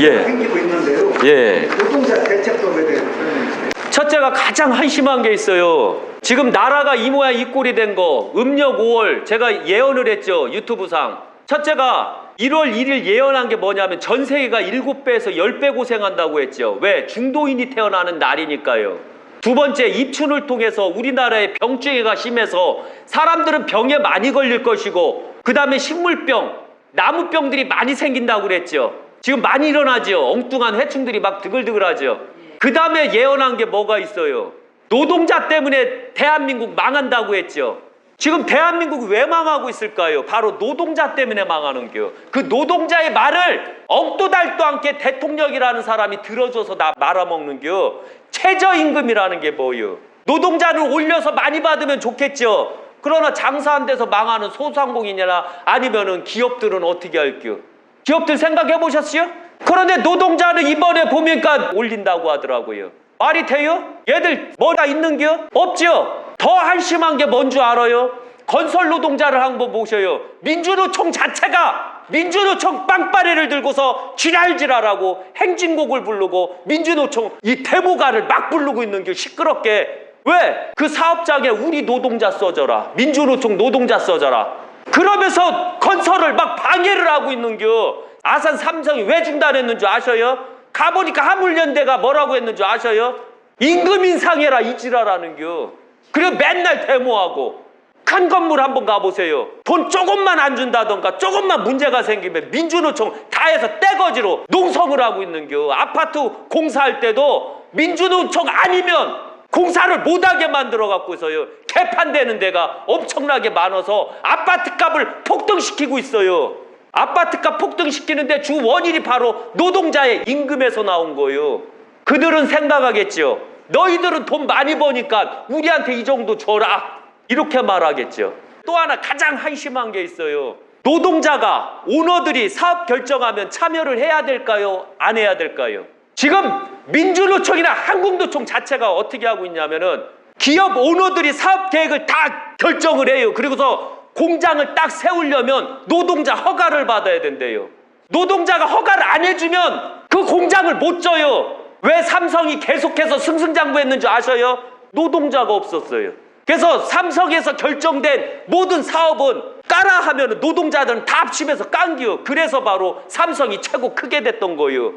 예. 생기고 있는데요. 예. 노동자 대책법에 대해서 설명해 주세요. 첫째가 가장 한심한 게 있어요. 지금 나라가 이 모양 이 꼴이 된 거 음력 5월 제가 예언을 했죠. 유튜브상. 첫째가 1월 1일 예언한 게 뭐냐면 전 세계가 7배에서 10배 고생한다고 했죠. 왜? 중도인이 태어나는 날이니까요. 두 번째, 입춘을 통해서 우리나라의 병증해가 심해서 사람들은 병에 많이 걸릴 것이고 그 다음에 식물병, 나무병들이 많이 생긴다고 그랬죠. 지금 많이 일어나죠. 엉뚱한 해충들이 막 드글드글하죠. 그 다음에 예언한 게 뭐가 있어요? 노동자 때문에 대한민국 망한다고 했죠. 지금 대한민국이 왜 망하고 있을까요? 바로 노동자 때문에 망하는 겨. 그 노동자의 말을 엉도 달도 않게 대통령이라는 사람이 들어줘서 나 말아먹는 겨. 최저임금이라는 게 뭐예요? 노동자는 올려서 많이 받으면 좋겠죠. 그러나 장사 안 돼서 망하는 소상공인이나 아니면은 기업들은 어떻게 할게요? 기업들 생각해 보셨어요? 그런데 노동자는 이번에 보니까 올린다고 하더라고요. 말이 돼요? 얘들 뭐가 있는겨? 없죠? 더 한심한 게 뭔 줄 알아요? 건설 노동자를 한번 보셔요. 민주노총 자체가 민주노총 빵빠레를 들고서 지랄지랄하고 행진곡을 부르고 민주노총 이 데모가를 막 부르고 있는 게 시끄럽게. 왜? 그 사업장에 우리 노동자 써줘라. 민주노총 노동자 써줘라. 그러면서 건설을 막 방해를 하고 있는겨. 아산 삼성이 왜 중단했는 줄 아셔요? 가보니까 화물연대가 뭐라고 했는 줄 아셔요? 임금 인상해라 이 지랄하는겨. 그리고 맨날 데모하고. 큰 건물 한번 가보세요. 돈 조금만 안 준다던가 조금만 문제가 생기면 민주노총 다 해서 떼거지로 농성을 하고 있는겨. 아파트 공사할 때도 민주노총 아니면 공사를 못하게 만들어 갖고서요. 개판되는 데가 엄청나게 많아서 아파트값을 폭등시키고 있어요. 아파트값 폭등시키는데 주 원인이 바로 노동자의 임금에서 나온 거예요. 그들은 생각하겠죠. 너희들은 돈 많이 버니까 우리한테 이 정도 줘라. 이렇게 말하겠죠. 또 하나 가장 한심한 게 있어요. 노동자가 오너들이 사업 결정하면 참여를 해야 될까요? 안 해야 될까요? 지금 민주노총이나 한국노총 자체가 어떻게 하고 있냐면은 기업 오너들이 사업 계획을 다 결정을 해요. 그리고서 공장을 딱 세우려면 노동자 허가를 받아야 된대요. 노동자가 허가를 안 해주면 그 공장을 못 져요. 왜 삼성이 계속해서 승승장구했는 줄 아셔요? 노동자가 없었어요. 그래서 삼성에서 결정된 모든 사업은 까라 하면 노동자들은 다 합심해서 깡기요. 그래서 바로 삼성이 최고 크게 됐던 거예요.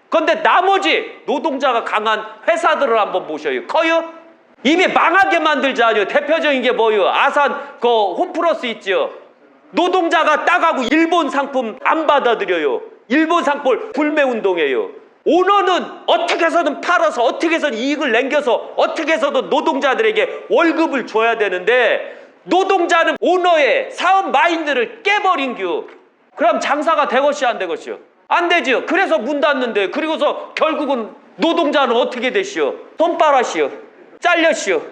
그런데 나머지 노동자가 강한 회사들을 한번 보셔요. 커요? 이미 망하게 만들자뇨. 대표적인 게 뭐예요? 아산 그 홈플러스 있죠. 노동자가 따가고 일본 상품 안 받아들여요. 일본 상품 불매운동이에요. 오너는 어떻게 해서든 팔아서 어떻게 해서든 이익을 남겨서 어떻게 해서든 노동자들에게 월급을 줘야 되는데 노동자는 오너의 사업 마인드를 깨버린 겨. 그럼 장사가 되것이 안 되것이요? 안 되죠. 그래서 문 닫는데 그리고서 결국은 노동자는 어떻게 되시오? 손바라시오. 잘려시오.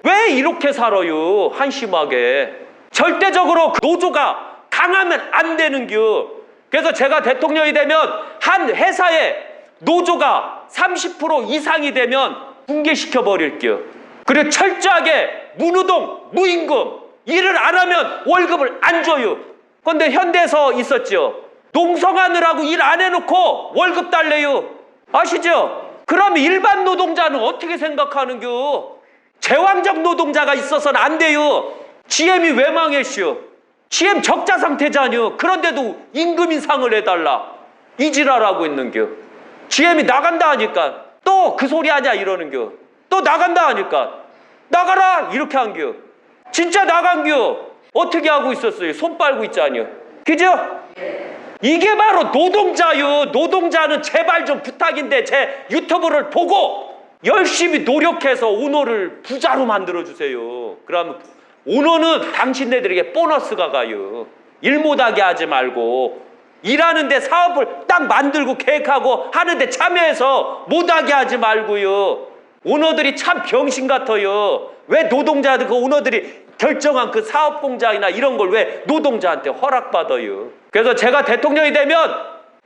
왜 이렇게 살아요? 한심하게. 절대적으로 노조가 강하면 안 되는겨. 그래서 제가 대통령이 되면 한 회사에 노조가 30% 이상이 되면 붕괴시켜 버릴게요. 그리고 철저하게 무노동, 무임금, 일을 안 하면 월급을 안 줘요. 그런데 현대에서 있었죠. 농성하느라고 일 안 해놓고 월급 달래요. 아시죠? 그럼 일반 노동자는 어떻게 생각하는겨? 제왕적 노동자가 있어서는 안 돼요. GM이 왜 망했시오? GM 적자 상태잖요. 그런데도 임금 인상을 해달라. 이지랄하고 있는겨. GM이 나간다 하니까 또 그 소리 하냐 이러는겨. 또 나간다 하니까 나가라 이렇게 한겨. 진짜 나간겨. 어떻게 하고 있었어요? 손 빨고 있잖요. 그죠? 이게 바로 노동자요. 노동자는 제발 좀 부탁인데 제 유튜브를 보고 열심히 노력해서 오너를 부자로 만들어주세요. 그러면 오너는 당신네들에게 보너스가 가요. 일 못하게 하지 말고 일하는데 사업을 딱 만들고 계획하고 하는데 참여해서 못하게 하지 말고요. 오너들이 참 병신 같아요. 왜 노동자들 그 오너들이 결정한 그 사업 공장이나 이런 걸 왜 노동자한테 허락받아요? 그래서 제가 대통령이 되면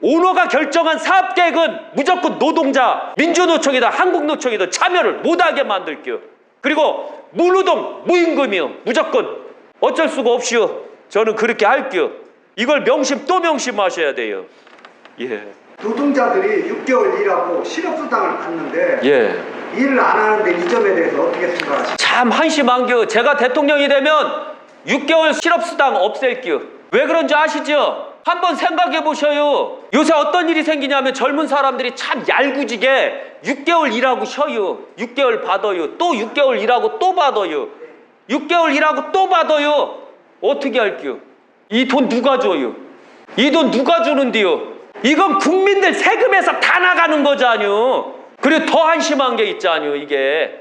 오너가 결정한 사업 계획은 무조건 노동자, 민주노총이다 한국노총이다 참여를 못하게 만들게요. 그리고 무노동, 무임금이요. 무조건 어쩔 수가 없이요. 저는 그렇게 할게요. 이걸 명심 또 명심하셔야 돼요. 예. 노동자들이 6개월 일하고 실업수당을 받는데 예. 일을 안 하는데 이 점에 대해서 어떻게 생각하십니까? 참 한심한겨. 제가 대통령이 되면 6개월 실업수당 없앨게요. 왜 그런지 아시죠? 한번 생각해 보셔요. 요새 어떤 일이 생기냐면 젊은 사람들이 참 얄궂게 6개월 일하고 쉬어요. 6개월 받아요. 또 6개월 일하고 또 받아요. 6개월 일하고 또 받아요. 어떻게 할게요? 이 돈 누가 줘요? 이 돈 누가 주는데요? 이건 국민들 세금에서 다 나가는 거잖아요. 그리고 더 한심한 게 있잖아요. 이게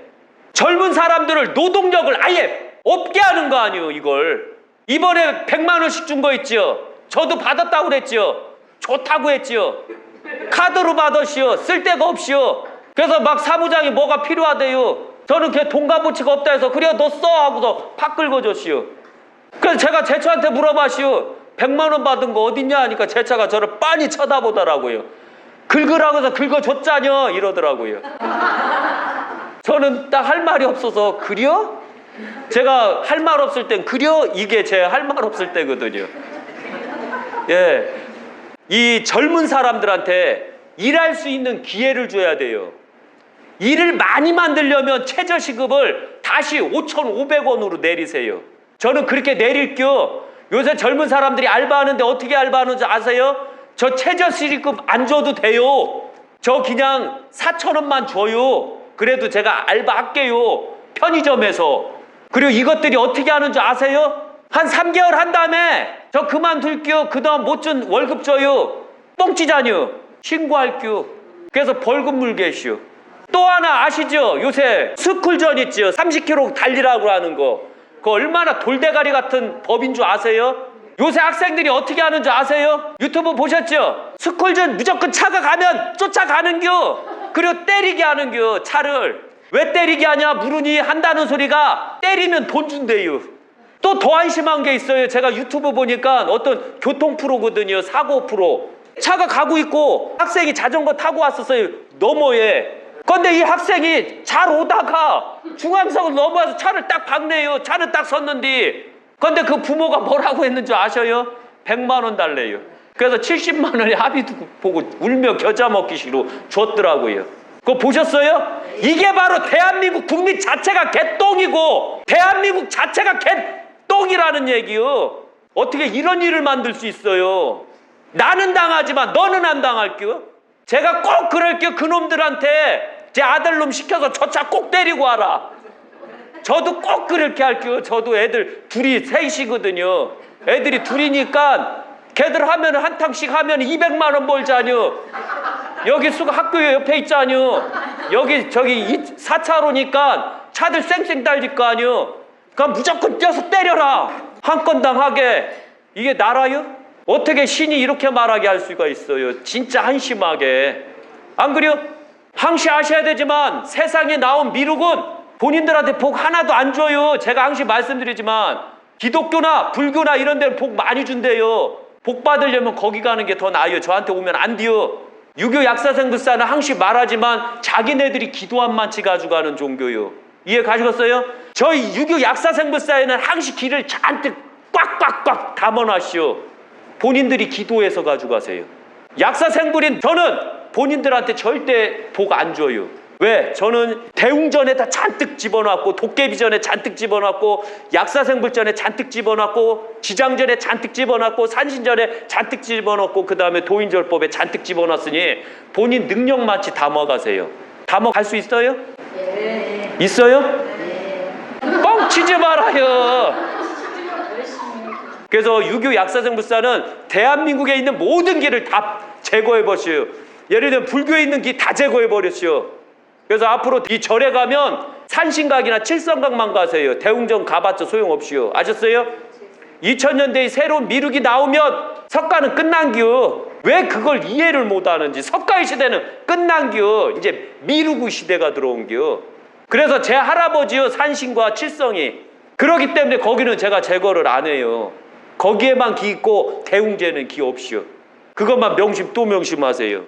젊은 사람들을 노동력을 아예 없게 하는 거 아니에요. 이걸 이번에 100만 원씩 준 거 있죠. 저도 받았다고 그랬죠. 좋다고 했죠. 카드로 받으시오. 쓸 데가 없이요. 그래서 막 사무장이 뭐가 필요하대요. 저는 걔 돈 값어치가 없다 해서 그래 너 써 하고서 팍 긁어줬시오. 그래서 제가 제 차한테 물어봐시오. 100만 원 받은 거 어딨냐 하니까 제 차가 저를 빤히 쳐다보더라고요. 긁으라고 해서 긁어줬자녀 이러더라고요. 저는 딱 할 말이 없어서 그려? 제가 할 말 없을 땐 그려? 이게 제 할 말 없을 때거든요. 예, 이 젊은 사람들한테 일할 수 있는 기회를 줘야 돼요. 일을 많이 만들려면 최저시급을 다시 5,500원으로 내리세요. 저는 그렇게 내릴게요. 요새 젊은 사람들이 알바하는데 어떻게 알바하는지 아세요? 저 최저시급 안 줘도 돼요. 저 그냥 4,000원만 줘요. 그래도 제가 알바할게요. 편의점에서. 그리고 이것들이 어떻게 하는 줄 아세요? 한 3개월 한 다음에 저 그만둘게요. 그동안 못 준 월급 줘요. 뻥치자뇨. 신고할게요. 그래서 벌금 물게시오. 또 하나 아시죠? 요새 스쿨전 있죠. 30km 달리라고 하는 거. 그거 얼마나 돌대가리 같은 법인 줄 아세요? 요새 학생들이 어떻게 하는 줄 아세요? 유튜브 보셨죠? 스쿨전 무조건 차가 가면 쫓아가는겨. 그리고 때리게 하는겨. 차를. 왜 때리게 하냐 물으니 한다는 소리가 때리면 돈 준대요. 또 더 한심한 게 있어요. 제가 유튜브 보니까 어떤 교통 프로거든요. 사고 프로. 차가 가고 있고 학생이 자전거 타고 왔었어요. 너머에. 근데 이 학생이 잘 오다가 중앙선을 넘어와서 차를 딱 박네요. 차는 딱 섰는데. 근데 그 부모가 뭐라고 했는지 아셔요? 100만 원 달래요. 그래서 70만 원에 합의 보고 울며 겨자 먹기 싫어 줬더라고요. 그거 보셨어요? 이게 바로 대한민국 국민 자체가 개똥이고 대한민국 자체가 개똥이라는 얘기요. 어떻게 이런 일을 만들 수 있어요? 나는 당하지만 너는 안 당할게요. 제가 꼭 그럴게요. 그놈들한테 제 아들놈 시켜서 저 차 꼭 데리고 와라. 저도 꼭 그렇게 할게요. 저도 애들 둘이 셋이거든요. 애들이 둘이니까 걔들 하면 한 탕씩 하면 200만 원 벌자뇨. 여기 학교 옆에 있자뇨. 여기 저기 4차로니까 차들 쌩쌩 달릴 거 아니요. 그럼 무조건 뛰어서 때려라. 한 건당 하게. 이게 나라요? 어떻게 신이 이렇게 말하게 할 수가 있어요? 진짜 한심하게. 안 그래요? 항시 아셔야 되지만 세상에 나온 미륵은 본인들한테 복 하나도 안 줘요. 제가 항시 말씀드리지만 기독교나 불교나 이런 데는 복 많이 준대요. 복 받으려면 거기 가는 게 더 나아요. 저한테 오면 안 돼요. 유교 약사생불사는 항시 말하지만 자기네들이 기도한 만치 가져가는 종교요. 이해 가시겠어요? 저희 유교 약사생불사에는 항시 기를 잔뜩 꽉꽉꽉 담아놨시오. 본인들이 기도해서 가져가세요. 약사생불인 저는 본인들한테 절대 복 안 줘요. 왜? 저는 대웅전에다 잔뜩 집어넣고 도깨비전에 잔뜩 집어넣고 약사생불전에 잔뜩 집어넣고 지장전에 잔뜩 집어넣고 산신전에 잔뜩 집어넣고 그 다음에 도인절법에 잔뜩 집어넣었으니 본인 능력만치 담아가세요. 담아갈 수 있어요? 네. 있어요? 네. 뻥치지 말아요. 그래서 유교 약사생불사는 대한민국에 있는 모든 길을 다 제거해버려요. 예를 들면 불교에 있는 길 다 제거해버렸어요. 그래서 앞으로 이 절에 가면 산신각이나 칠성각만 가세요. 대웅전 가봤자 소용없이요. 아셨어요? 2000년대에 새로운 미륵이 나오면 석가는 끝난겨. 왜 그걸 이해를 못하는지. 석가의 시대는 끝난겨. 이제 미륵의 시대가 들어온겨. 그래서 제 할아버지요 산신과 칠성이 그러기 때문에 거기는 제가 제거를 안 해요. 거기에만 기 있고 대웅제는 기 없이요. 그것만 명심 또 명심하세요.